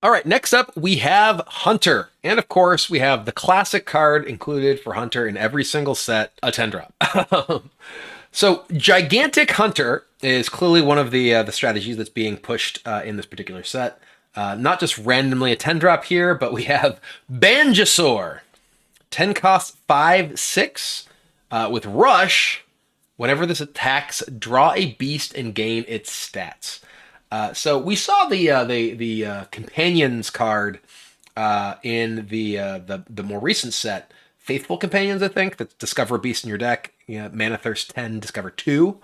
All right, next up we have Hunter. And of course, we have the classic card included for Hunter in every single set, a 10-drop. So Gigantic Hunter is clearly one of the strategies that's being pushed in this particular set. Not just randomly a 10-drop here, but we have Banjosaur. 10 cost 5/6 with Rush. Whenever this attacks, draw a beast and gain its stats. So we saw the companions card in the more recent set, Faithful Companions, I think, that discover a beast in your deck. Mana Thirst 10, discover 2,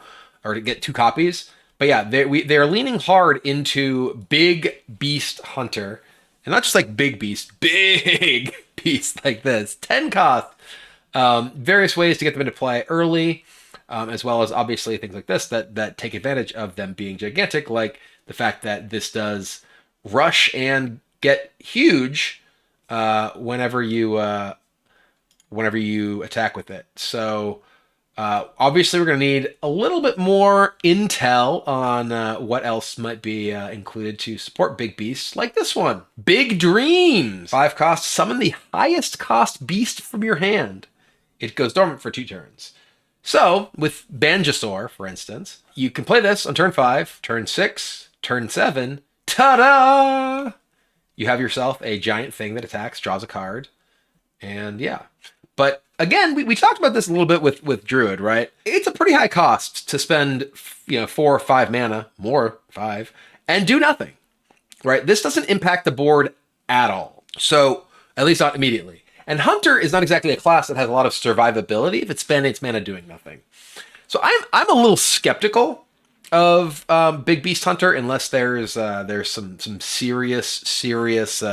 or to get 2 copies. But yeah, they're leaning hard into Big Beast Hunter, and not just like big beast like this. 10 cost. Various ways to get them into play early. As well as obviously things like this that take advantage of them being gigantic, like the fact that this does rush and get huge whenever you attack with it. So obviously we're going to need a little bit more intel on what else might be included to support big beasts like this one. Big Dreams. 5 cost, summon the highest cost beast from your hand. It goes dormant for 2 turns. So, with Banjosaur, for instance, you can play this on turn 5, turn 6, turn 7. Ta-da! You have yourself a giant thing that attacks, draws a card, and yeah. But again, we talked about this a little bit with Druid, right? It's a pretty high cost to spend 4 or 5 mana, more 5, and do nothing, right? This doesn't impact the board at all. So, at least not immediately. And Hunter is not exactly a class that has a lot of survivability if it's spending its mana doing nothing. So I'm a little skeptical of Big Beast Hunter unless there's some serious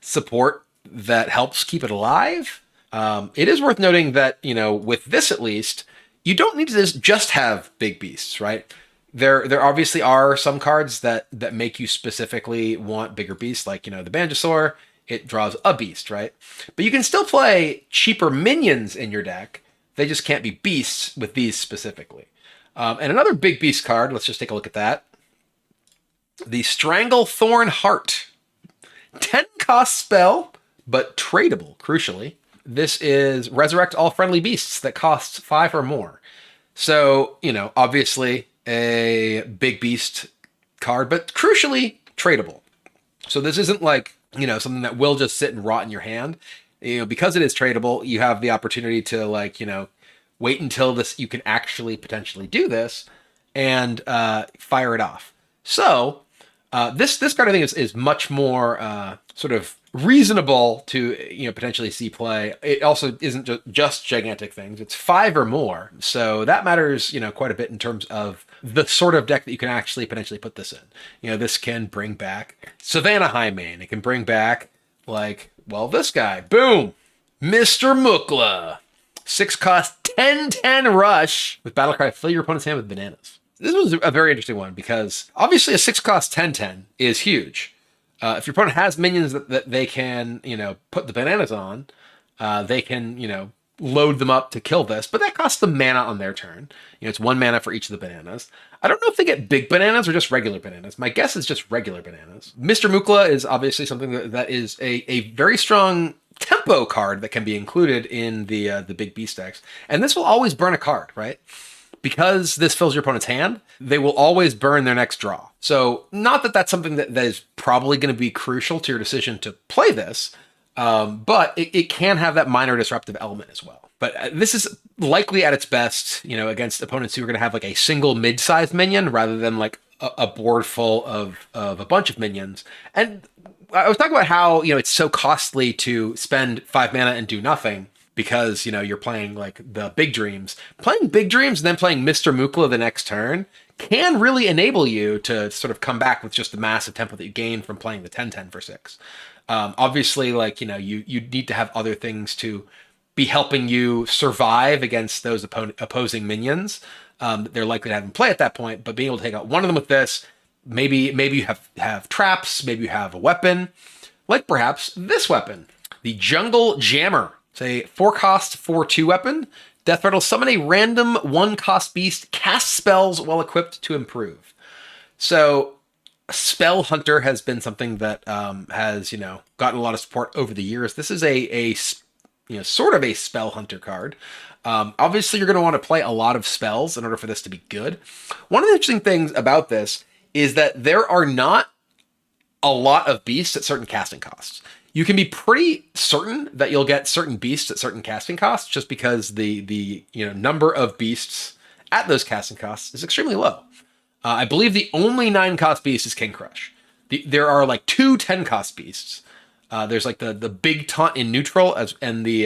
support that helps keep it alive. It is worth noting that, with this at least, you don't need to just have big beasts, right? There obviously are some cards that make you specifically want bigger beasts, like, the Banjosaur. It draws a beast, right? But you can still play cheaper minions in your deck. They just can't be beasts with these specifically. And another big beast card, let's just take a look at that. The Stranglethorn Heart. 10 cost spell, but tradable, crucially. This is resurrect all friendly beasts that costs 5 or more. So, obviously a big beast card, but crucially tradable. So this isn't like, something that will just sit and rot in your hand. Because it is tradable, you have the opportunity to wait until you can actually potentially do this and fire it off. So this card I think is much more sort of reasonable to potentially see play. It also isn't just gigantic things. It's 5 or more. So that matters quite a bit in terms of the sort of deck that you can actually potentially put this in. This can bring back Savannah Highmane. It can bring back this guy. Boom! Mr. Mukla. 6 cost 10/10 rush with Battlecry. Fill your opponent's hand with bananas. This was a very interesting one because obviously a 6 cost 10/10 is huge. If your opponent has minions that they can, put the bananas on, they can, load them up to kill this, but that costs them mana on their turn. It's 1 mana for each of the bananas. I don't know if they get big bananas or just regular bananas. My guess is just regular bananas. Mr. Mukla is obviously something that is a very strong tempo card that can be included in the big beast decks. And this will always burn a card, right? Because this fills your opponent's hand, they will always burn their next draw. So not that that's something that is probably going to be crucial to your decision to play this, but it can have that minor disruptive element as well. But this is likely at its best, against opponents who are going to have a single mid-sized minion rather than a board full of a bunch of minions. And I was talking about how, it's so costly to spend 5 mana and do nothing because, you're playing the Big Dreams. Playing Big Dreams and then playing Mr. Mukla the next turn can really enable you to sort of come back with just the massive tempo that you gain from playing the 10/10 for 6. Obviously, you need to have other things to be helping you survive against those opposing minions that they're likely to have in play at that point. But being able to take out one of them with this, maybe you have traps, maybe you have a weapon, like perhaps this weapon, the Jungle Jammer. It's a 4 cost 4/2 weapon. Death Threat will summon a random 1 cost beast, cast spells while equipped to improve. So Spell Hunter has been something that has, gotten a lot of support over the years. This is sort of a Spell Hunter card. Obviously, you're going to want to play a lot of spells in order for this to be good. One of the interesting things about this is that there are not a lot of beasts at certain casting costs. You can be pretty certain that you'll get certain beasts at certain casting costs just because the number of beasts at those casting costs is extremely low. I believe the only 9-cost beast is King Crush. There are like 2 10-cost beasts. There's like the big taunt in neutral and the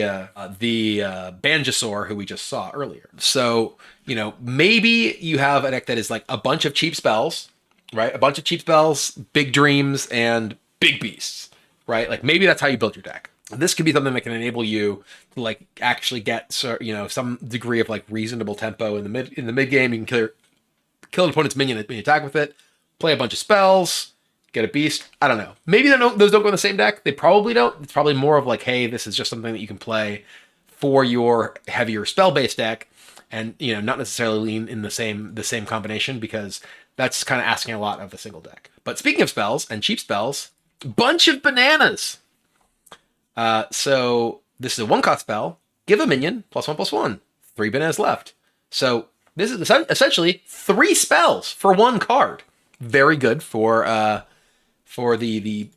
Banjosaur who we just saw earlier. So, maybe you have a deck that is like a bunch of cheap spells, right? A bunch of cheap spells, big dreams, and big beasts, right? Like maybe that's how you build your deck. This could be something that can enable you to like actually get some degree of like reasonable tempo in the mid game. You can kill an opponent's minion when you attack with it, play a bunch of spells, get a beast. I don't know. Maybe those don't go in the same deck. They probably don't. It's probably more of like, hey, this is just something that you can play for your heavier spell-based deck, and not necessarily lean in the same combination, because that's kind of asking a lot of a single deck. But speaking of spells and cheap spells, bunch of bananas. So this is a 1-cost spell. Give a minion +1/+1. 3 bananas left. So this is essentially 3 spells for 1 card. Very good for the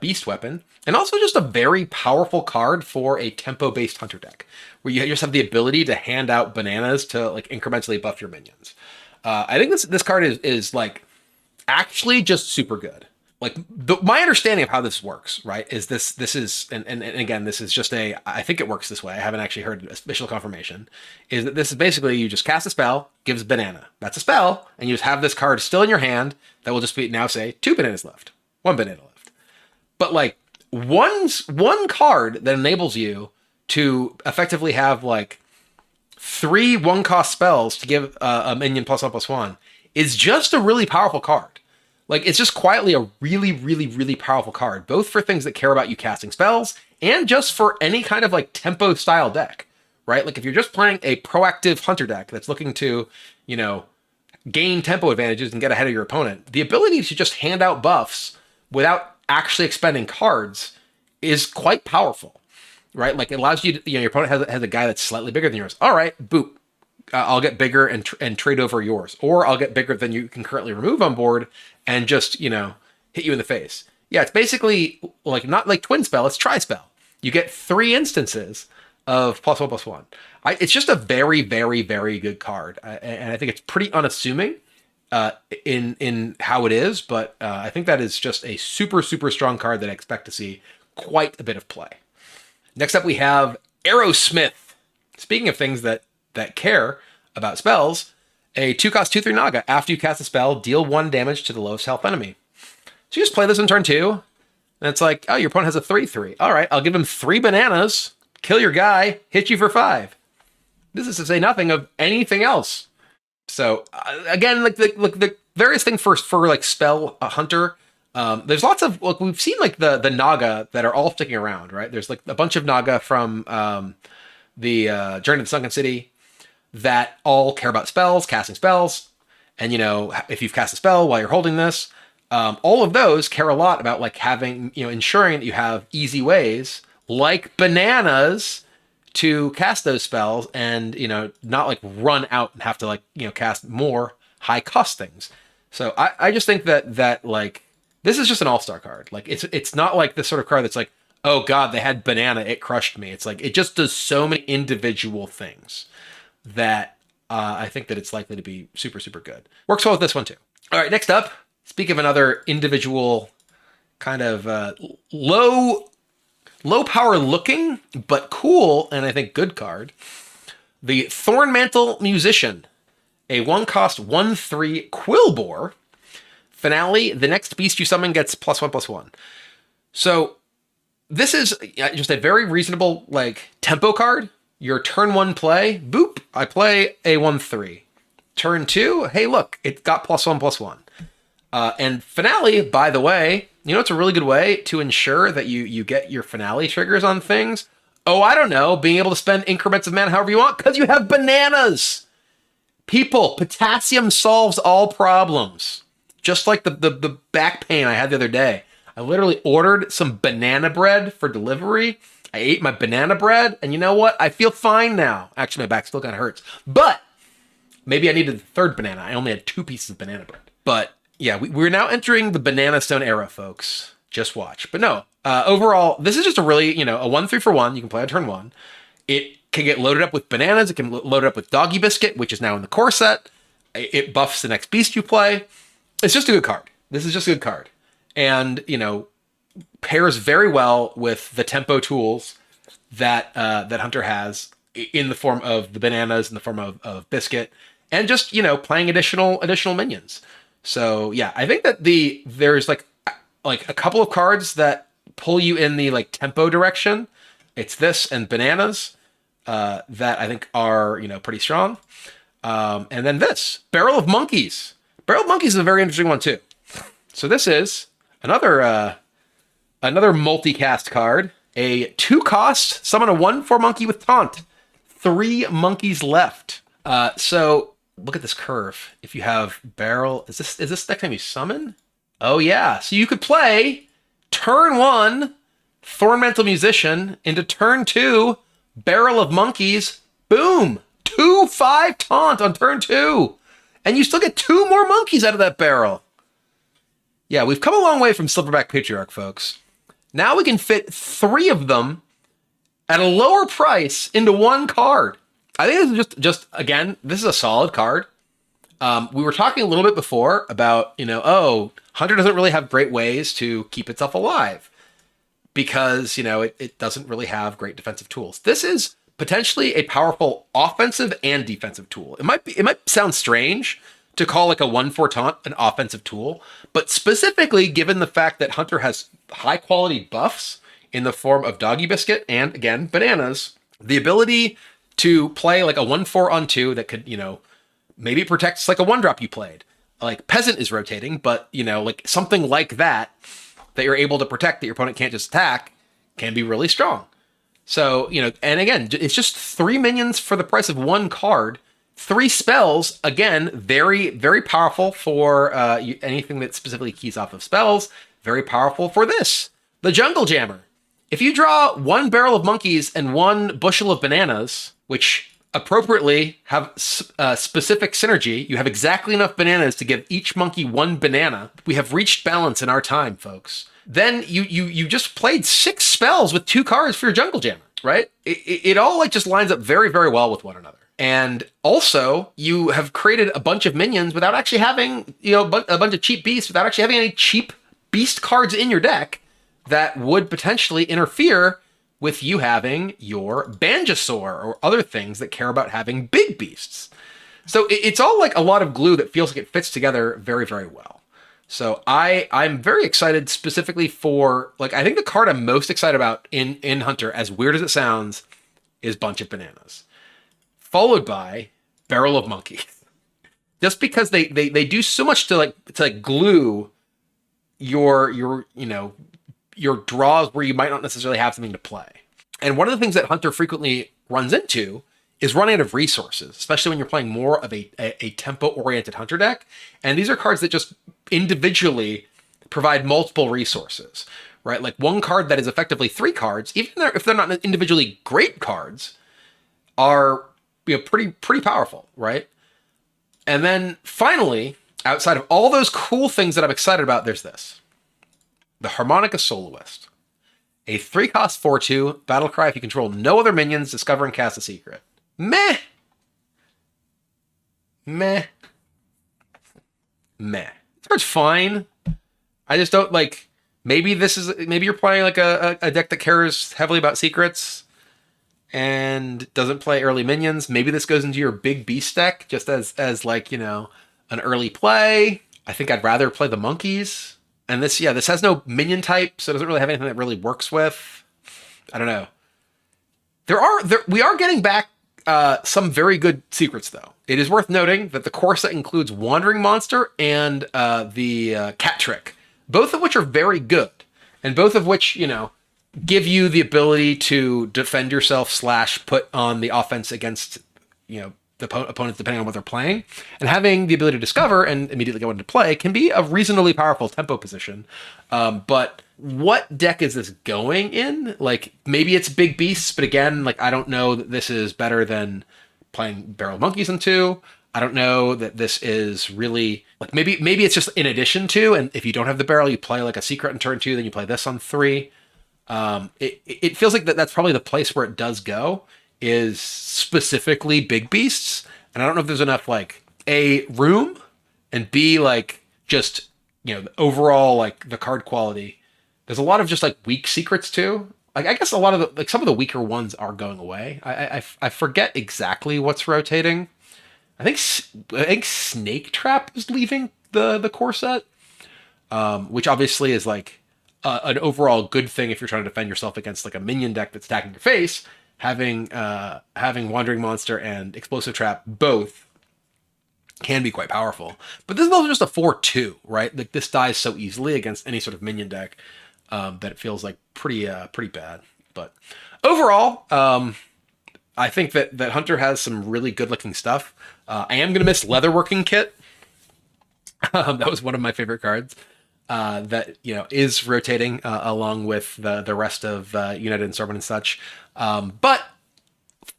beast weapon, and also just a very powerful card for a tempo-based hunter deck, where you just have the ability to hand out bananas to like incrementally buff your minions. I think this card is like actually just super good. Like my understanding of how this works, right, is this is and again, this is just I think it works this way. I haven't actually heard official confirmation. Is that this is basically you just cast a spell, gives banana. That's a spell, and you just have this card still in your hand that will just be now say 2 bananas left, 1 banana left. But like one card that enables you to effectively have like 3 1-cost spells to give a minion +1/+1 is just a really powerful card. Like, it's just quietly a really, really, really powerful card, both for things that care about you casting spells and just for any kind of like tempo style deck, right? Like if you're just playing a proactive hunter deck that's looking to, gain tempo advantages and get ahead of your opponent, the ability to just hand out buffs without actually expending cards is quite powerful, right? Like it allows you to, your opponent has a guy that's slightly bigger than yours. All right, boop. I'll get bigger and trade over yours, or I'll get bigger than you can currently remove on board and just, hit you in the face. Yeah, it's basically like not like twin spell, it's tri-spell. You get 3 instances of +1/+1. It's just a very, very, very good card, and I think it's pretty unassuming in how it is, but I think that is just a super, super strong card that I expect to see quite a bit of play. Next up, we have Aerosmith. Speaking of things that care about spells, a 2-cost 2/3 Naga. After you cast a spell, deal 1 damage to the lowest health enemy. So you just play this on turn 2, and it's like, oh, your opponent has a 3/3. All right, I'll give him 3 bananas, kill your guy, hit you for 5. This is to say nothing of anything else. So again, like the various things for like spell hunter. There's lots of we've seen like the Naga that are all sticking around, right? There's like a bunch of Naga from the Journey to the Sunken City that all care about spells, casting spells, and if you've cast a spell while you're holding this, all of those care a lot about like having ensuring that you have easy ways like bananas to cast those spells, and not like run out and have to like cast more high cost things. So I just think that like this is just an all-star card. Like it's not like this sort of card that's like, oh god, they had banana, it crushed me. It's like it just does so many individual things that I think that it's likely to be super, super good. Works well with this one too. All right, next up, speak of another individual kind of low power looking, but cool, and I think good card. The Thornmantle Musician, a 1-cost 1/3 Quillbore. Finale, the next beast you summon gets +1/+1. So this is just a very reasonable like tempo card. Your turn 1 play, boop, I play a 1/3. Turn 2, hey look, it got +1/+1. And Finale, by the way, it's a really good way to ensure that you get your Finale triggers on things. Oh, I don't know, being able to spend increments of mana however you want, because you have bananas! People, potassium solves all problems. just like the back pain I had the other day. I literally ordered some banana bread for delivery. I ate my banana bread, and you know what? I feel fine now. Actually, my back still kind of hurts. But maybe I needed the third banana. I only had 2 pieces of banana bread. But yeah, we're now entering the Banana Stone era, folks. Just watch. But no, overall, this is just a really, a 1-3 for 1. You can play on turn 1. It can get loaded up with bananas. It can load it up with Doggy Biscuit, which is now in the core set. It buffs the next beast you play. It's just a good card. This is just a good card. And, pairs very well with the tempo tools that that Hunter has in the form of the bananas, in the form of Biscuit, and just, playing additional minions. So, yeah, I think that there's like a couple of cards that pull you in the tempo direction. It's this and bananas that I think are, pretty strong. And then this, Barrel of Monkeys. Barrel of Monkeys is a very interesting one too. So this is another multicast card. A 2-cost, summon a 1/4 monkey with taunt. 3 monkeys left. So look at this curve. If you have barrel, is this next time you summon? Oh yeah. So you could play turn 1 Thornmantle Musician into turn 2 Barrel of Monkeys. Boom! 2/5 taunt on turn 2. And you still get 2 more monkeys out of that barrel. Yeah, we've come a long way from Silverback Patriarch, folks. Now we can fit 3 of them at a lower price into 1 card. I think this is just again, this is a solid card. We were talking a little bit before about, Hunter doesn't really have great ways to keep itself alive because, it doesn't really have great defensive tools. This is potentially a powerful offensive and defensive tool. It might sound strange to call a 1/4 taunt an offensive tool, but specifically given the fact that Hunter has high quality buffs in the form of Doggy Biscuit and, again, bananas, the ability to play a 1/4 on 2 that could, maybe protects a 1-drop you played. Peasant is rotating, but, something like that you're able to protect that your opponent can't just attack can be really strong. So, and again, it's just 3 minions for the price of 1 card. 3 spells, again, very, very powerful for anything that specifically keys off of spells. Very powerful for this, the Jungle Jammer. If you draw 1 barrel of monkeys and 1 bushel of bananas, which appropriately have specific synergy, you have exactly enough bananas to give each monkey 1 banana. We have reached balance in our time, folks. Then you just played 6 spells with 2 cards for your Jungle Jammer, right? It all just lines up very, very well with one another. And also, you have created a bunch of minions without actually having, a bunch of cheap beasts, without actually having any cheap beast cards in your deck that would potentially interfere with you having your Banjosaur or other things that care about having big beasts. So it's all a lot of glue that feels like it fits together very, very well. So I'm very excited specifically for, I think the card I'm most excited about in Hunter, as weird as it sounds, is Bunch of Bananas. Followed by Barrel of Monkeys. Just because they do so much to glue your draws where you might not necessarily have something to play. And one of the things that Hunter frequently runs into is running out of resources, especially when you're playing more of a tempo-oriented Hunter deck. And these are cards that just individually provide multiple resources, right? 1 card that is effectively 3 cards, even if they're not individually great cards, are pretty powerful, right? And then finally, outside of all those cool things that I'm excited about, there's this. The Harmonica Soloist. A 3-cost 4/2 battle cry if you control no other minions, discover and cast a secret. Meh. This card's fine. I just don't maybe you're playing a deck that cares heavily about secrets and doesn't play early minions. Maybe this goes into your big beast deck just as an early play. I think I'd rather play the monkeys. And this has no minion type, so it doesn't really have anything that really works with. I don't know. We are getting back some very good secrets, though. It is worth noting that the core set includes Wandering Monster and the Cat Trick, both of which are very good, and both of which, give you the ability to defend yourself / put on the offense against, opponents depending on what they're playing. And having the ability to discover and immediately go into play can be a reasonably powerful tempo position. But what deck is this going in? Like, maybe it's big beasts, but again, like, I don't know that this is better than playing Barrel Monkeys in 2. I don't know that this is really like maybe it's just in addition to, and if you don't have the barrel, you play like a secret in turn 2, then you play this on 3. It feels like that's probably the place where it does go, is specifically big beasts, and I don't know if there's enough like A, room, and B, like just the overall like the card quality. There's a lot of just like weak secrets too. Like, I guess a lot of the like some of the weaker ones are going away. I forget exactly what's rotating. I think Snake Trap is leaving the core set, which obviously is like an overall good thing if you're trying to defend yourself against like a minion deck that's attacking your face. Having Wandering Monster and Explosive Trap both can be quite powerful. But this is also just a 4/2, right? Like, this dies so easily against any sort of minion deck that it feels like pretty bad. But overall, I think that Hunter has some really good looking stuff. I am going to miss Leatherworking Kit. That was one of my favorite cards that is rotating along with the rest of United and Sorban and such. But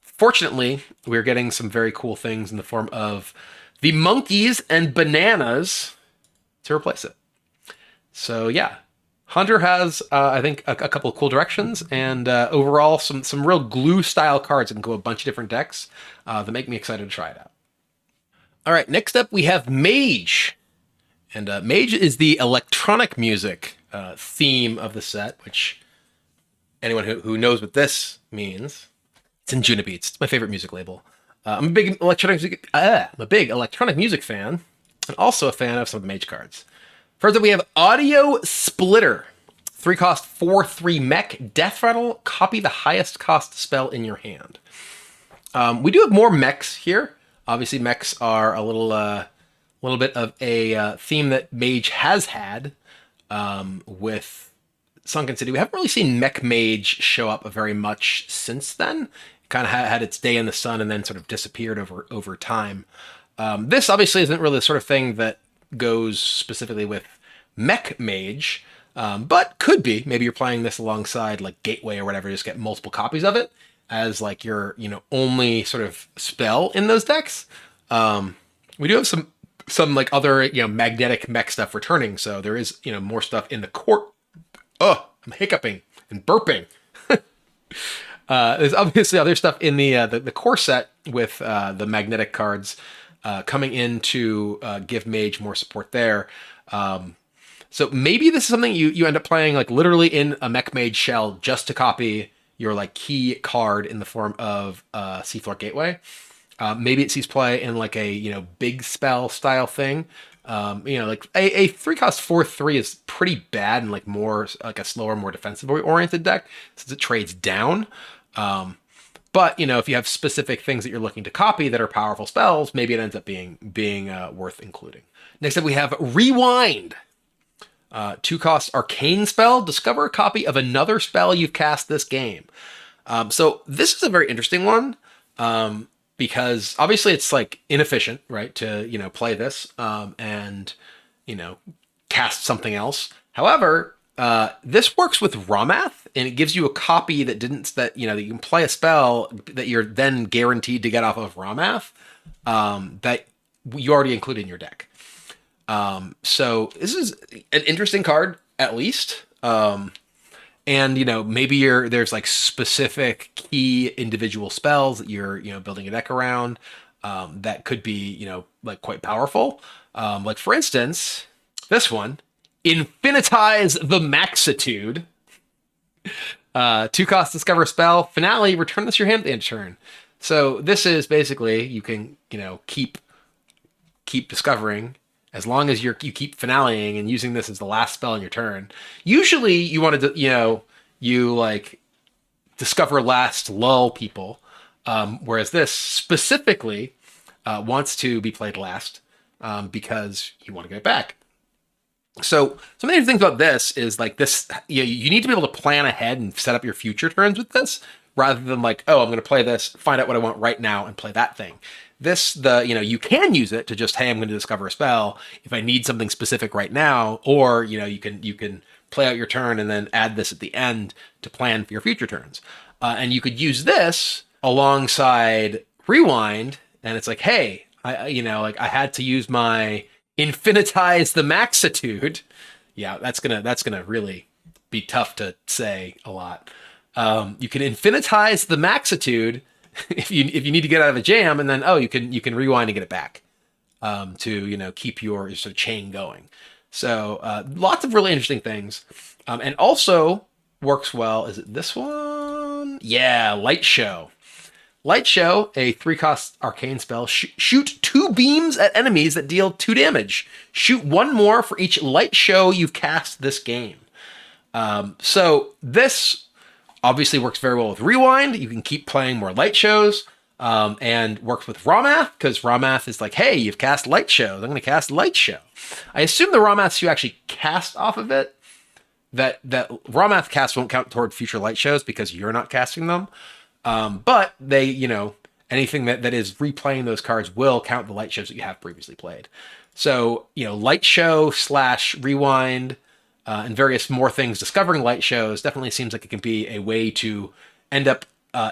fortunately, we're getting some very cool things in the form of the monkeys and bananas to replace it. So yeah, Hunter has, I think, a couple of cool directions, and overall some real glue-style cards that can go a bunch of different decks that make me excited to try it out. All right, next up we have Mage. And Mage is the electronic music theme of the set, which anyone who knows what this means, it's in Beats. It's my favorite music label. I'm a big electronic music fan, and also a fan of some of the Mage cards. First up, we have Audio Splitter. 3-cost, 4/3 mech, Death Rattle, copy the highest cost spell in your hand. We do have more mechs here. Obviously, mechs are a little bit of a theme that Mage has had with Sunken City. We haven't really seen Mech Mage show up very much since then. It kind of had its day in the sun and then sort of disappeared over time. This obviously isn't really the sort of thing that goes specifically with Mech Mage, but could be. Maybe you're playing this alongside like Gateway or whatever, just get multiple copies of it as like your only sort of spell in those decks. We do have some like other magnetic mech stuff returning, so there is more stuff in the court. Oh, I'm hiccuping and burping. There's obviously other stuff in the core set with the magnetic cards coming in to give Mage more support there. So maybe this is something you end up playing like literally in a Mech Mage shell just to copy your like key card in the form of Seafloor Gateway. Maybe it sees play in like a big spell style thing. Like a 3-cost 4/3 is pretty bad and like more like a slower, more defensively oriented deck since it trades down. But if you have specific things that you're looking to copy that are powerful spells, maybe it ends up being worth including. Next up, we have Rewind. 2-cost arcane spell. Discover a copy of another spell you've cast this game. So this is a very interesting one. Because obviously it's like inefficient, right, to play this and cast something else. However, this works with Ramath, and it gives you a copy that that you can play a spell that you're then guaranteed to get off of Ramath that you already include in your deck. So this is an interesting card, at least. And maybe there's like specific key individual spells that you're building a deck around that could be like quite powerful. Like for instance, this one, Infinitize the Maxitude. 2-cost, discover a spell. Finale, return this to your hand at the end of turn. So this is basically you can keep discovering. As long as you keep finaleing and using this as the last spell in your turn. Usually you want to, you like discover last, lull people. Whereas this specifically wants to be played last because you want to get it back. So some of the things about this is like this, you need to be able to plan ahead and set up your future turns with this rather than like, oh, I'm going to play this, find out what I want right now and play that thing. you can use it to just, hey, I'm going to discover a spell if I need something specific right now, or you can play out your turn and then add this at the end to plan for your future turns. And you could use this alongside Rewind, and it's like, hey, I had to use my Infinitize the Maxitude. Yeah, that's gonna really be tough to say a lot. You can Infinitize the Maxitude if you need to get out of a jam, and then you can rewind and get it back to keep your sort of chain going. So lots of really interesting things, and also works well. Is it this one? Yeah, Light Show. Light Show, a 3-cost arcane spell. Shoot 2 beams at enemies that deal 2 damage. Shoot 1 more for each Light Show you've cast this game. So this obviously works very well with Rewind. You can keep playing more Light Shows, and works with Raw Math, because Raw Math is like, hey, you've cast Light Shows. I'm going to cast Light Show. I assume the Raw Maths you actually cast off of it, that Raw Math cast won't count toward future Light Shows because you're not casting them. But they, anything that is replaying those cards will count the Light Shows that you have previously played. So, Light Show / Rewind, and various more things, discovering Light Shows definitely seems like it can be a way to end up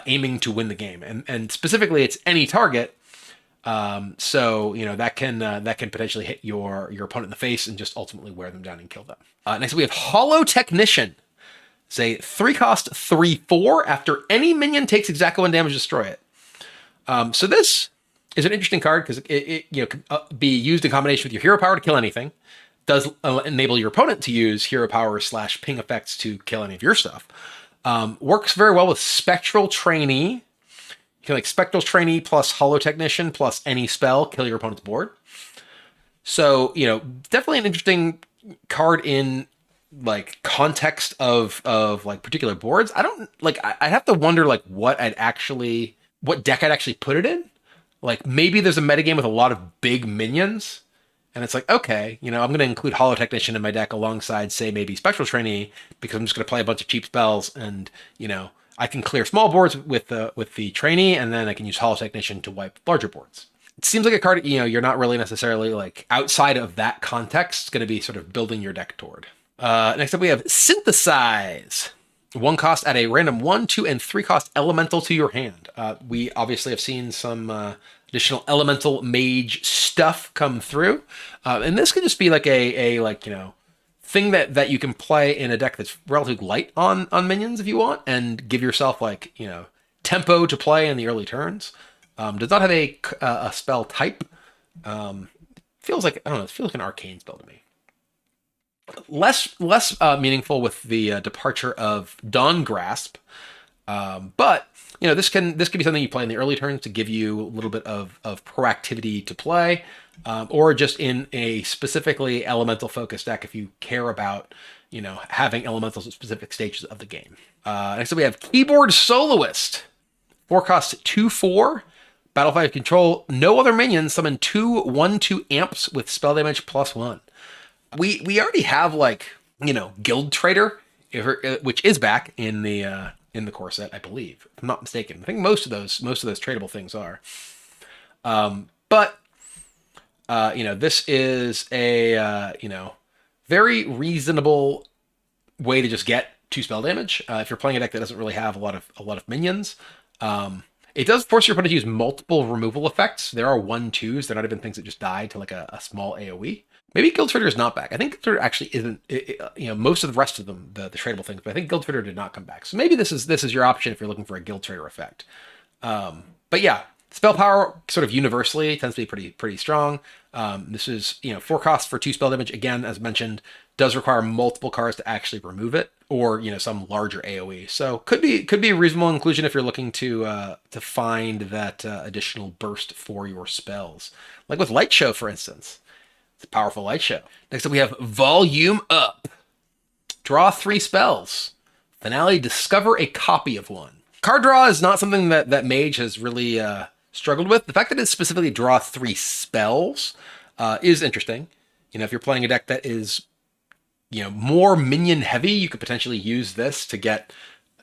aiming to win the game. And specifically, it's any target. So, that can potentially hit your opponent in the face and just ultimately wear them down and kill them. Next, we have Hollow Technician. It's a 3-cost 3/4. After any minion takes exactly 1 damage, destroy it. So this is an interesting card because it can be used in combination with your hero power to kill anything. Does enable your opponent to use hero power / ping effects to kill any of your stuff. Works very well with Spectral Trainee. You can Spectral Trainee plus Hollow Technician plus any spell, kill your opponent's board. So, definitely an interesting card in context of particular boards. I don't I have to wonder what deck I'd actually put it in. Maybe there's a metagame with a lot of big minions, and it's okay, I'm going to include Hollow Technician in my deck alongside, say, maybe Spectral Trainee, because I'm just going to play a bunch of cheap spells, and I can clear small boards with the trainee, and then I can use Hollow Technician to wipe larger boards. It seems like a card you're not really necessarily outside of that context going to be sort of building your deck toward. Next up, we have Synthesize. 1 cost, add a random 1, 2, and 3 cost elemental to your hand. We obviously have seen some additional elemental mage stuff come through, and this could just be a thing that you can play in a deck that's relatively light on minions if you want, and give yourself tempo to play in the early turns. Does not have a spell type. Feels like it feels like an arcane spell to me. Less meaningful with the departure of Dawn Grasp, but this can be something you play in the early turns to give you a little bit of proactivity to play, or just in a specifically elemental focused deck if you care about having elementals at specific stages of the game. Next up, we have Keyboard Soloist. 4 cost 2/4. Battlefield control. No other minions. Summon 2 1/2 amps with spell damage +1. We already have Guild Trader, which is back in the core set, I believe, if I'm not mistaken. I think most of those tradable things are. But this is a very reasonable way to just get 2 spell damage if you're playing a deck that doesn't really have a lot of minions. It does force your opponent to use multiple removal effects. There are 1/2s. They're not even things that just die to a small AoE. Maybe Guild Trader is not back. I think Guild Trader actually isn't. Most of the rest of them, the tradable things, but I think Guild Trader did not come back. So maybe this is your option if you're looking for a Guild Trader effect. But yeah, spell power sort of universally tends to be pretty strong. This is 4 costs for 2 spell damage. Again, as mentioned, does require multiple cards to actually remove it, or some larger AoE. So could be a reasonable inclusion if you're looking to find that additional burst for your spells, like with Light Show, for instance. It's a powerful Light Show. Next up, we have Volume Up. Draw 3 spells. Finale, discover a copy of one. Card draw is not something that Mage has really struggled with. The fact that it specifically draw 3 spells is interesting. If you're playing a deck that is more minion heavy, you could potentially use this to get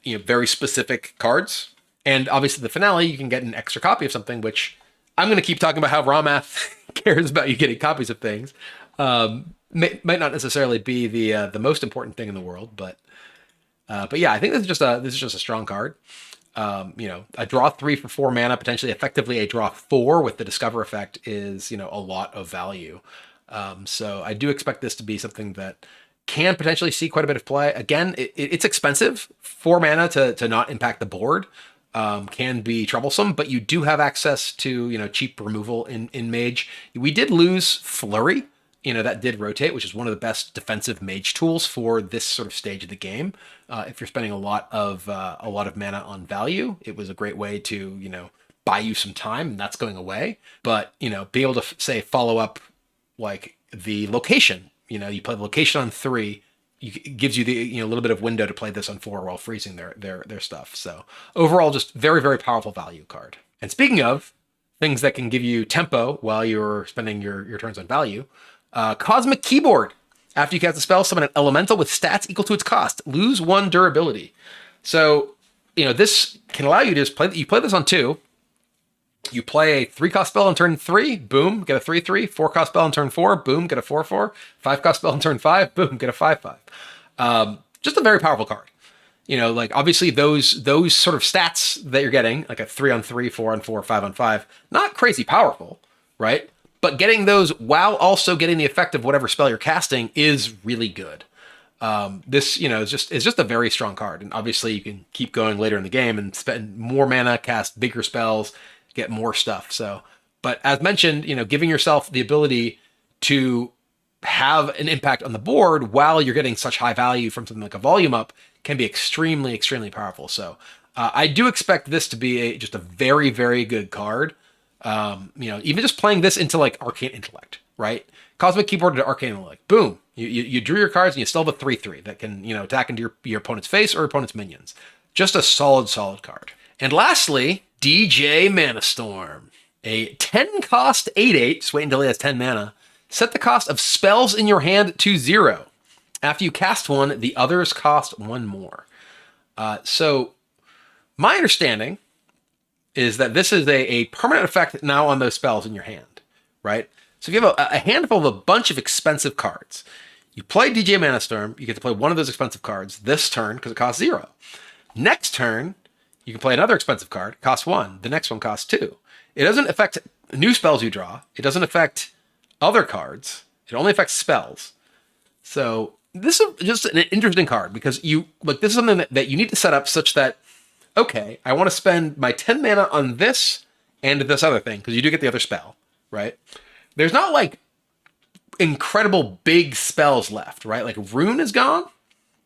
very specific cards. And obviously the Finale, you can get an extra copy of something, which I'm going to keep talking about how raw math cares about you getting copies of things. Might not necessarily be the most important thing in the world, but yeah, I think this is just a strong card. A draw 3 for 4 mana, potentially effectively a draw 4 with the discover effect is, a lot of value. So I do expect this to be something that can potentially see quite a bit of play. Again, it's expensive. 4 mana to not impact the board can be troublesome, but you do have access to, cheap removal in Mage. We did lose Flurry. That did rotate, which is one of the best defensive mage tools for this sort of stage of the game. If you're spending a lot of mana on value, it was a great way to, buy you some time, and that's going away. But, be able to say follow up like the location, you play the location on 3, it gives you the, a little bit of window to play this on 4 while freezing their stuff. So overall, just very, very powerful value card. And speaking of things that can give you tempo while you're spending your turns on value, Cosmic Keyboard. After you cast a spell, summon an elemental with stats equal to its cost. Lose 1 durability. So, this can allow you to just play this on 2. You play a 3-cost spell on turn 3, boom, get a 3/3. 4-cost spell on turn 4, boom, get a 4/4. 5-cost spell on turn 5, boom, get a 5/5. Just a very powerful card. Obviously those sort of stats that you're getting, like a 3-on-3, 4-on-4, 5-on-5, not crazy powerful, right? But getting those while also getting the effect of whatever spell you're casting is really good. This, is just a very strong card. And obviously you can keep going later in the game and spend more mana, cast bigger spells, get more stuff. So, but as mentioned, giving yourself the ability to have an impact on the board while you're getting such high value from something like a volume up can be extremely, extremely powerful. So I do expect this to be just a very, very good card. Even just playing this into like Arcane Intellect, right? Cosmic Keyboard to Arcane Intellect, boom. You drew your cards and you still have a 3/3 that can, attack into your opponent's face or opponent's minions. Just a solid card. And lastly, DJ Mana Storm. A 10-cost 8/8, just wait until he has 10 mana. Set the cost of spells in your hand to 0. After you cast one, the others cost 1 more. So my understanding is that this is a permanent effect now on those spells in your hand, right? So if you have a handful of a bunch of expensive cards, you play DJ Mana Storm, you get to play one of those expensive cards this turn because it costs 0. Next turn, you can play another expensive card, costs 1. The next one costs 2. It doesn't affect new spells you draw. It doesn't affect other cards. It only affects spells. So this is just an interesting card because this is something that you need to set up such that, okay, I want to spend my 10 mana on this and this other thing, because you do get the other spell, right? There's not like incredible big spells left, right? Like Rune is gone,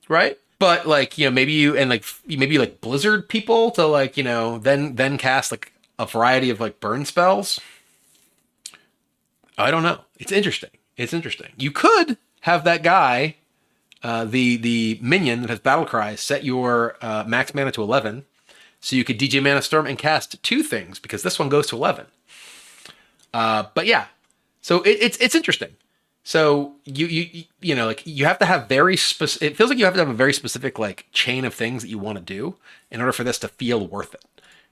right? But maybe you Blizzard people to then cast like a variety of like burn spells. I don't know. It's interesting. You could have that guy, the minion that has battle cries, set your max mana to 11. So you could DJ Mana Storm and cast 2 things because this one goes to 11. But yeah, so it's interesting. So you have to have very specific. It feels like you have to have a very specific like chain of things that you want to do in order for this to feel worth it,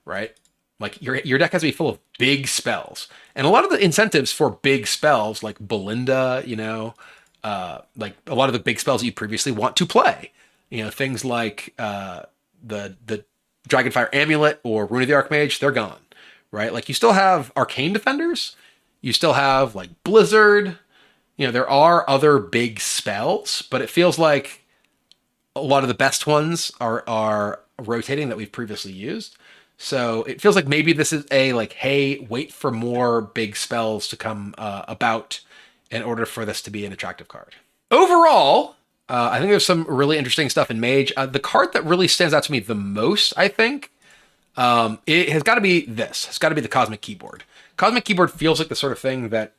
right? Like your deck has to be full of big spells, and a lot of the incentives for big spells like Belinda, like a lot of the big spells that you previously want to play, things like the Dragonfire Amulet or Rune of the Archmage, they're gone, right? Like you still have Arcane Defenders, you still have like Blizzard, there are other big spells, but it feels like a lot of the best ones are rotating that we've previously used. So it feels like maybe this is hey, wait for more big spells to come about in order for this to be an attractive card. Overall, I think there's some really interesting stuff in Mage. The card that really stands out to me the most, I think, it has got to be this. It's got to be the Cosmic Keyboard. Cosmic Keyboard feels like the sort of thing that,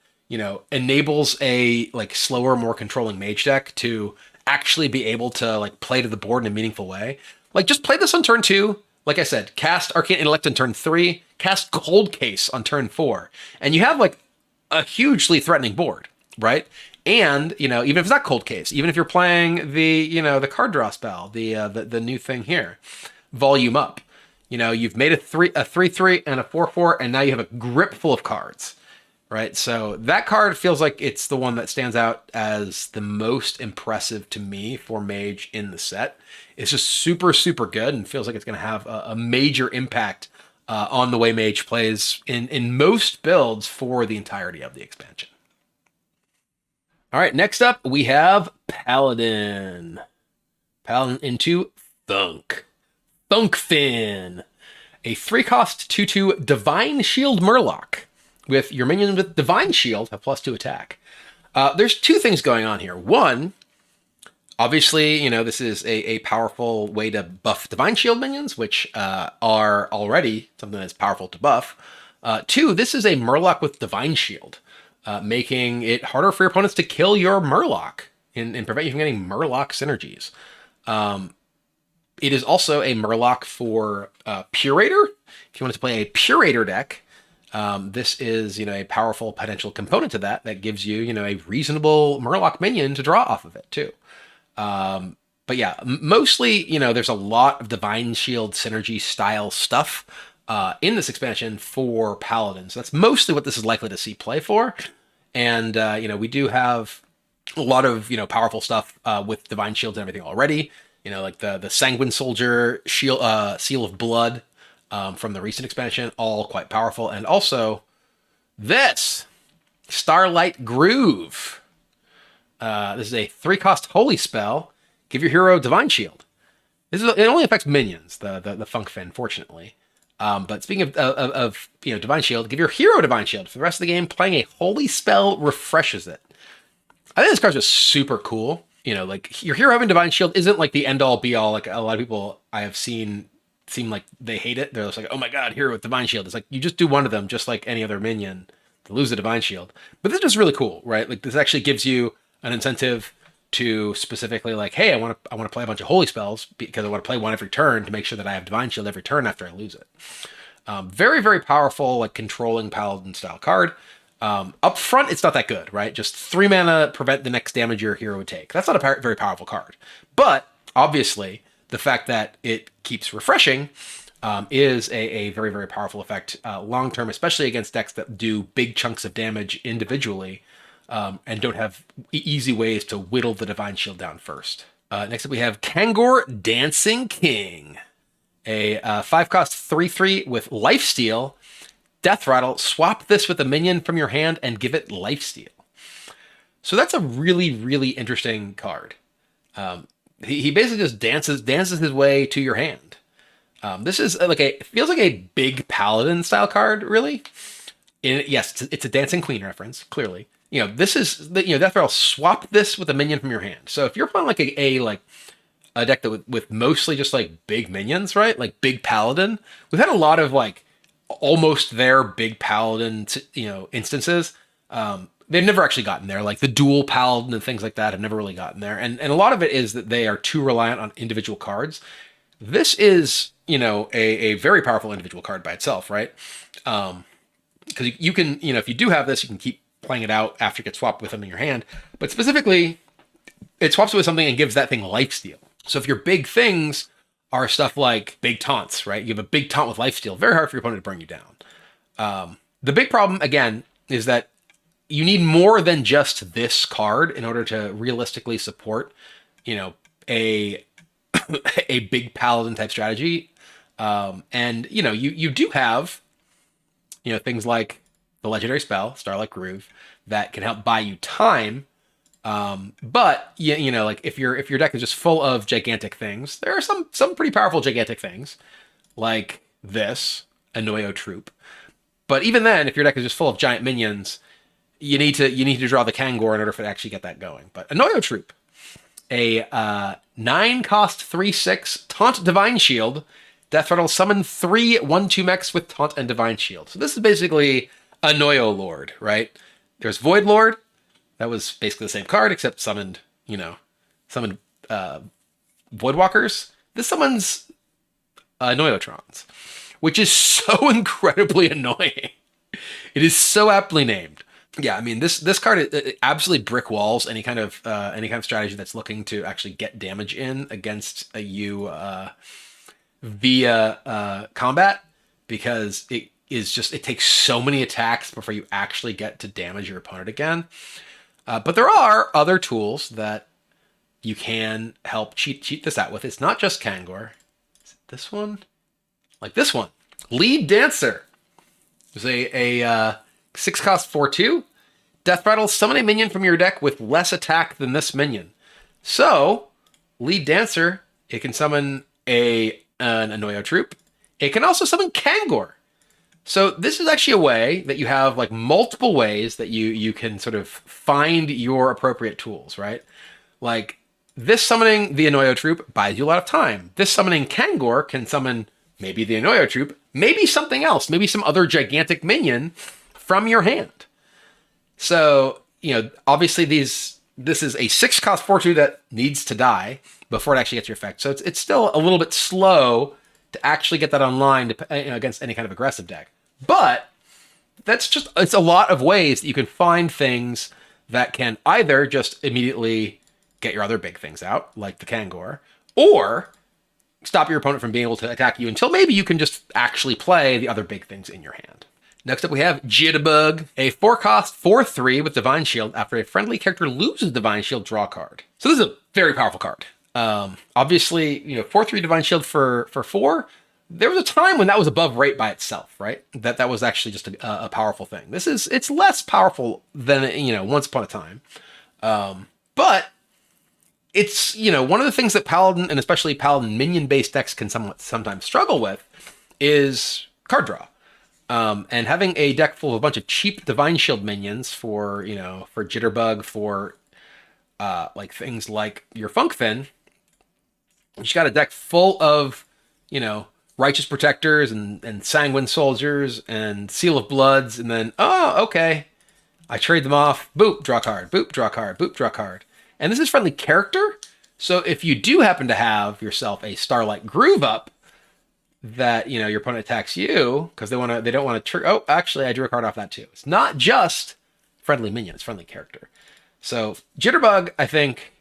enables a slower, more controlling Mage deck to actually be able to play to the board in a meaningful way. Just play this on turn 2. Like I said, cast Arcane Intellect on turn 3, cast Cold Case on turn 4, and you have a hugely threatening board, right? And, even if it's not Cold Case, even if you're playing the card draw spell, the new thing here, Volume Up, you've made a 3/3 and a 4/4, and now you have a grip full of cards, right? So that card feels like it's the one that stands out as the most impressive to me for Mage in the set. It's just super, super good and feels like it's going to have a major impact on the way Mage plays in most builds for the entirety of the expansion. All right, next up we have Paladin. Paladin into Thunk. Thunkfin. A 3-cost 2/2 Divine Shield Murloc. With your minion with Divine Shield, have +2 attack. There's two things going on here. One, obviously, this is a powerful way to buff Divine Shield minions, which are already something that's powerful to buff. Two, this is a Murloc with Divine Shield, making it harder for your opponents to kill your Murloc and prevent you from getting Murloc synergies. It is also a Murloc for Purator. If you want to play a Purator deck, this is a powerful potential component to that gives you a reasonable Murloc minion to draw off of it too. But yeah, mostly there's a lot of Divine Shield synergy style stuff in this expansion for Paladin. So that's mostly what this is likely to see play for. And we do have a lot of powerful stuff with Divine Shields and everything already. Like the Sanguine Soldier shield, Seal of Blood from the recent expansion, all quite powerful. And also this Starlight Groove. This is a 3-cost holy spell. Give your hero Divine Shield. It only affects minions, the Thunkfin, fortunately. But speaking of Divine Shield, give your hero Divine Shield. For the rest of the game, playing a holy spell refreshes it. I think this card's just super cool. Like your hero having Divine Shield isn't like the end all be all. Like a lot of people I have seen seem like they hate it. They're just like, oh my god, hero with Divine Shield. It's like you just do one of them, just like any other minion, to lose the Divine Shield. But this is just really cool, right? Like this actually gives you an incentive to specifically like, hey, I want to play a bunch of holy spells because I want to play one every turn to make sure that I have Divine Shield every turn after I lose it. Very, very powerful, like controlling Paladin style card. Up front, it's not that good, right? Just 3 mana, prevent the next damage your hero would take. That's not a very powerful card. But obviously, the fact that it keeps refreshing is a very, very powerful effect long term, especially against decks that do big chunks of damage individually and don't have easy ways to whittle the Divine Shield down first. Next up, we have Kangor Dancing King, a 5-cost 3/3 with Lifesteal. Death Rattle, swap this with a minion from your hand and give it Lifesteal. So that's a really, really interesting card. He basically just dances his way to your hand. This is feels like a big Paladin style card, really. Yes, it's a Dancing Queen reference, clearly. This is Death Rattle, swap this with a minion from your hand. So if you're playing like a deck that with mostly just like big minions, right? Like big Paladin. We've had a lot of like almost there big Paladin, instances. They've never actually gotten there. Like the dual Paladin and things like that have never really gotten there. And a lot of it is that they are too reliant on individual cards. This is, a very powerful individual card by itself, right? Because you can, if you do have this, you can keep playing it out after it gets swapped with something in your hand. But specifically, it swaps it with something and gives that thing Lifesteal. So if your big things are stuff like big taunts, right? You have a big taunt with Lifesteal, very hard for your opponent to bring you down. The big problem, again, is that you need more than just this card in order to realistically support, a a big Paladin type strategy. And you do have, things like the legendary spell Starlight Groove that can help buy you time. But like if your deck is just full of gigantic things, there are some pretty powerful gigantic things like this Annoyo Troop. But even then, if your deck is just full of giant minions, you need to draw the Kangor in order for it to actually get that going. But Annoyo Troop, a 9-cost 3/6 Taunt Divine Shield. Death Rattle, summon 3 1/2 mechs with Taunt and Divine Shield. So this is basically Annoyo Lord, right? There's Void Lord. That was basically the same card, except summoned Voidwalkers. This summons Annoyotrons, which is so incredibly annoying. It is so aptly named. Yeah, I mean this card it absolutely brick walls any kind of strategy that's looking to actually get damage in against you via combat, because it takes so many attacks before you actually get to damage your opponent again. But there are other tools that you can help cheat this out with. It's not just Kangor. Is it this one? Like this one. Lead Dancer. There's a 6-cost 4/2. Death Rattle, summon a minion from your deck with less attack than this minion. So, Lead Dancer, it can summon an Anoyo troop. It can also summon Kangor. So this is actually a way that you have like multiple ways that you can sort of find your appropriate tools, right? Like this summoning the Anoyo troop buys you a lot of time. This summoning Kangor can summon maybe the Anoyo troop, maybe something else, maybe some other gigantic minion from your hand. So, obviously this is a 6-cost 4/2 that needs to die before it actually gets your effect. So it's still a little bit slow to actually get that online against any kind of aggressive deck. But it's a lot of ways that you can find things that can either just immediately get your other big things out, like the Kangor, or stop your opponent from being able to attack you until maybe you can just actually play the other big things in your hand. Next up, we have Jitterbug, a 4-cost 4/3 with Divine Shield. After a friendly character loses Divine Shield, draw a card. So this is a very powerful card. Obviously, 4/3 Divine Shield for 4. There was a time when that was above rate by itself, right? That was actually just a powerful thing. It's less powerful than once upon a time, but it's one of the things that Paladin, and especially Paladin minion-based decks, can sometimes struggle with is card draw. And having a deck full of a bunch of cheap Divine Shield minions for Jitterbug, for like things like your Funkfin, you just got a deck full of Righteous Protectors and Sanguine Soldiers and Seal of Bloods, and then okay, I trade them off. Boop, draw card. Boop, draw card. Boop, draw card. And this is friendly character, so if you do happen to have yourself a Starlight Groove up, that your opponent attacks you because they don't want to trigger. Oh, actually, I drew a card off that too. It's not just friendly minion; it's friendly character. So Jitterbug, I think,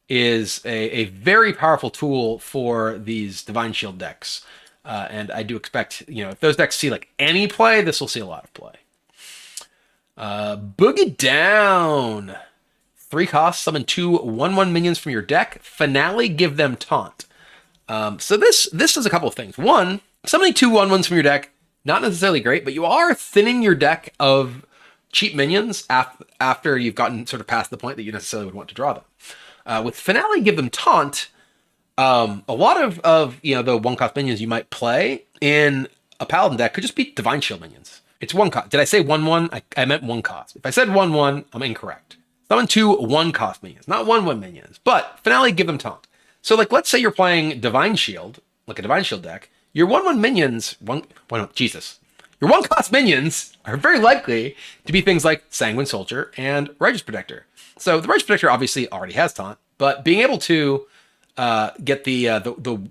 is a very powerful tool for these Divine Shield decks, and I do expect if those decks see like any play, this will see a lot of play. Boogie Down, 3 costs, summon 2 1/1 minions from your deck. Finale, give them taunt. So this does a couple of things. One, summoning 2 1/1s from your deck, not necessarily great, but you are thinning your deck of cheap minions after you've gotten sort of past the point that you necessarily would want to draw them. With Finale, give them taunt. A lot of the 1-cost minions you might play in a Paladin deck could just be Divine Shield minions. It's 1 cost. Did I say 1/1? I meant 1 cost. If I said 1/1, I'm incorrect. Summon 2 1-cost minions, not 1/1 minions, but Finale, give them taunt. So, like, let's say you're playing Divine Shield, like a Divine Shield deck. Your 1/1 minions, your 1-cost minions are very likely to be things like Sanguine Soldier and Righteous Protector. So the Righteous Protector obviously already has taunt, but being able to get the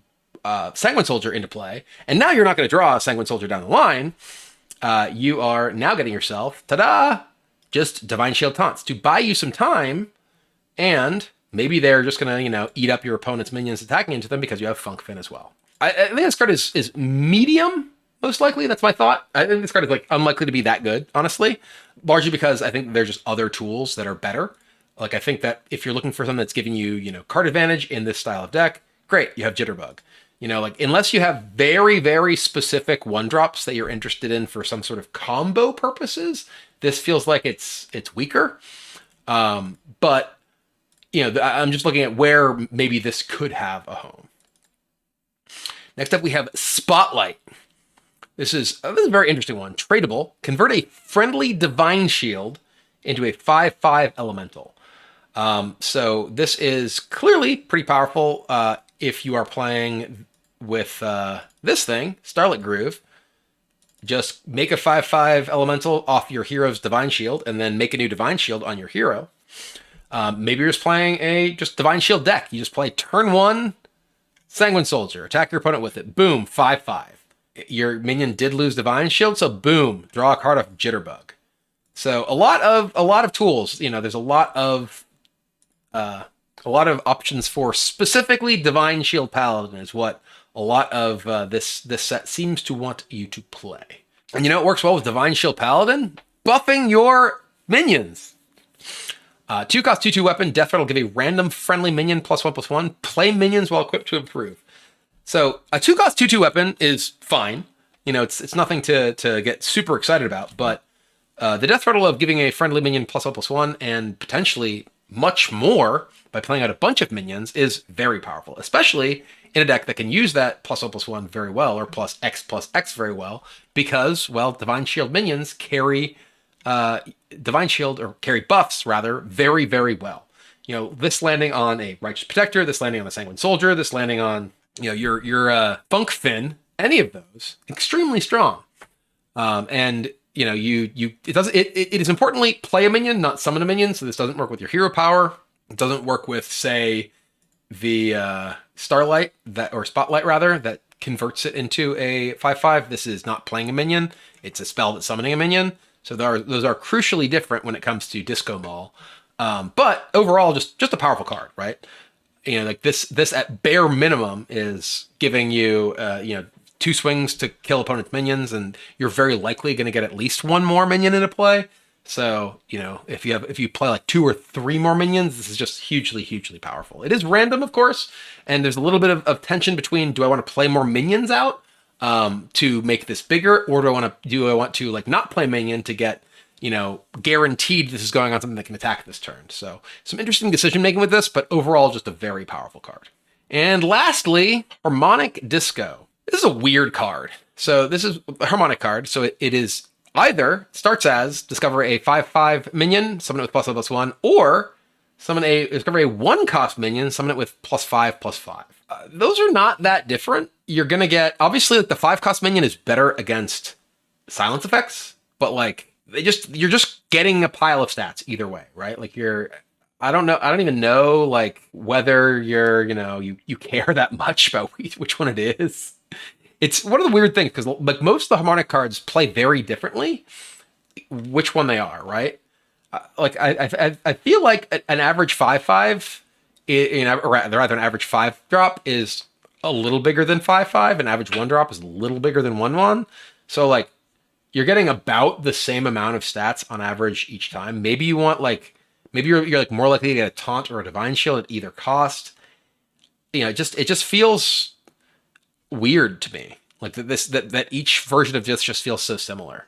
Sanguine Soldier into play, and now you're not going to draw a Sanguine Soldier down the line, you are now getting yourself, just Divine Shield taunts to buy you some time, and maybe they're just going to, eat up your opponent's minions attacking into them because you have Funkfin as well. I think this card is medium, most likely. That's my thought. I think this card is like unlikely to be that good, honestly. Largely because I think there's just other tools that are better. Like I think that if you're looking for something that's giving you, card advantage in this style of deck, great, you have Jitterbug. Like unless you have very, very specific 1-drops that you're interested in for some sort of combo purposes, this feels like it's weaker. But I'm just looking at where maybe this could have a home. Next up, we have Spotlight. This is a very interesting one. Tradable. Convert a friendly Divine Shield into a 5/5 elemental. So this is clearly pretty powerful if you are playing with this thing, Starlight Groove. Just make a 5/5 elemental off your hero's Divine Shield and then make a new Divine Shield on your hero. Maybe you're just playing a Divine Shield deck. You just play turn 1, Sanguine Soldier. Attack your opponent with it. Boom, 5/5. Your minion did lose Divine Shield, so boom, draw a card off Jitterbug. So a lot of tools. There's a lot of options for specifically Divine Shield Paladin is what a lot of this set seems to want you to play. And you know it works well with Divine Shield Paladin? Buffing your minions. 2 cost 2/2 weapon. Death Threat will give a random friendly minion +1/+1. Play minions while equipped to improve. So a 2 cost 2/2 weapon is fine. You know, it's nothing to get super excited about, but the Death Rattle of giving a friendly minion +1/+1 and potentially much more by playing out a bunch of minions is very powerful, especially in a deck that can use that +1/+1 very well, or +X very well, because, well, Divine Shield minions carry Divine Shield, or carry buffs, rather, very, very well. You know, this landing on a Righteous Protector, this landing on a Sanguine Soldier, this landing on, you know, your Funk Fin, any of those, extremely strong. And you know, it is importantly play a minion, not summon a minion. So this doesn't work with your hero power. It doesn't work with, say, the Starlight or Spotlight rather, that converts it into a 5/5. This is not playing a minion. It's a spell that's summoning a minion. So those are crucially different when it comes to Disco Maul. But overall, just a powerful card, right? You know, like this at bare minimum is giving you, you know, 2 swings to kill opponent's minions, and you're very likely going to get at least 1 more minion into play. So, you know, if you play like 2 or 3 more minions, this is just hugely, hugely powerful. It is random, of course, and there's a little bit of tension between, do I want to play more minions out to make this bigger, or do I want to like not play minion to get, you know, guaranteed this is going on something that can attack this turn. So some interesting decision making with this, but overall just a very powerful card. And lastly, Harmonic Disco. This is a weird card. So this is a Harmonic card. So it is either starts as discover a 5/5 minion, summon it with +1/+1, or discover a 1 cost minion, summon it with +5/+5. Those are not that different. You're gonna get, obviously, like the 5 cost minion is better against silence effects, but like you're just getting a pile of stats either way, right? Like I don't even know like whether you know, you care that much about which one it is. It's one of the weird things, because like most of the Harmonic cards play very differently which one they are, right? Like I feel like an average 5/5, or rather an average 5 drop is a little bigger than 5/5. An average 1 drop is a little bigger than 1/1. So like you're getting about the same amount of stats on average each time. Maybe you want like, maybe you're like more likely to get a taunt or a Divine Shield at either cost. You know, it just feels weird to me, like that each version of this just feels so similar.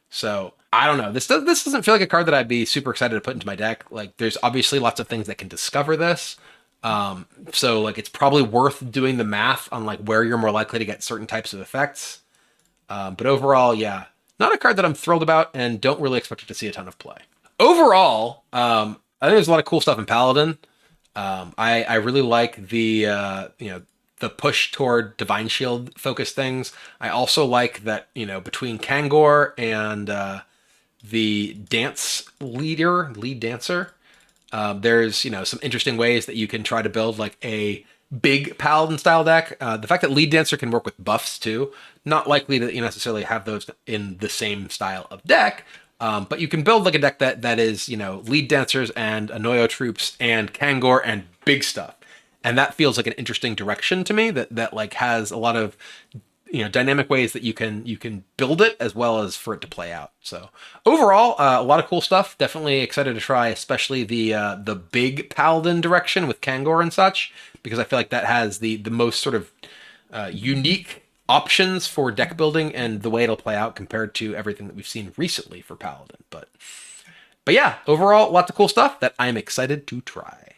So I don't know. This doesn't feel like a card that I'd be super excited to put into my deck. Like there's obviously lots of things that can discover this. So like it's probably worth doing the math on like where you're more likely to get certain types of effects. But overall, yeah, not a card that I'm thrilled about, and don't really expect it to see a ton of play. Overall, I think there's a lot of cool stuff in Paladin. I really like the you know, the push toward Divine Shield focused things. I also like that, you know, between Kangor and the lead dancer, there's, you know, some interesting ways that you can try to build like a big Paladin style deck. The fact that lead dancer can work with buffs too, not likely to necessarily have those in the same style of deck. But you can build like a deck that is, you know, lead dancers and Anoyo troops and Kangor and big stuff. And that feels like an interesting direction to me that like has a lot of, you know, dynamic ways that you can build it as well as for it to play out. So overall, a lot of cool stuff. Definitely excited to try, especially the big Paladin direction with Kangor and such, because I feel like that has the most sort of unique options for deck building and the way it'll play out compared to everything that we've seen recently for Paladin. But yeah, overall, lots of cool stuff that I'm excited to try.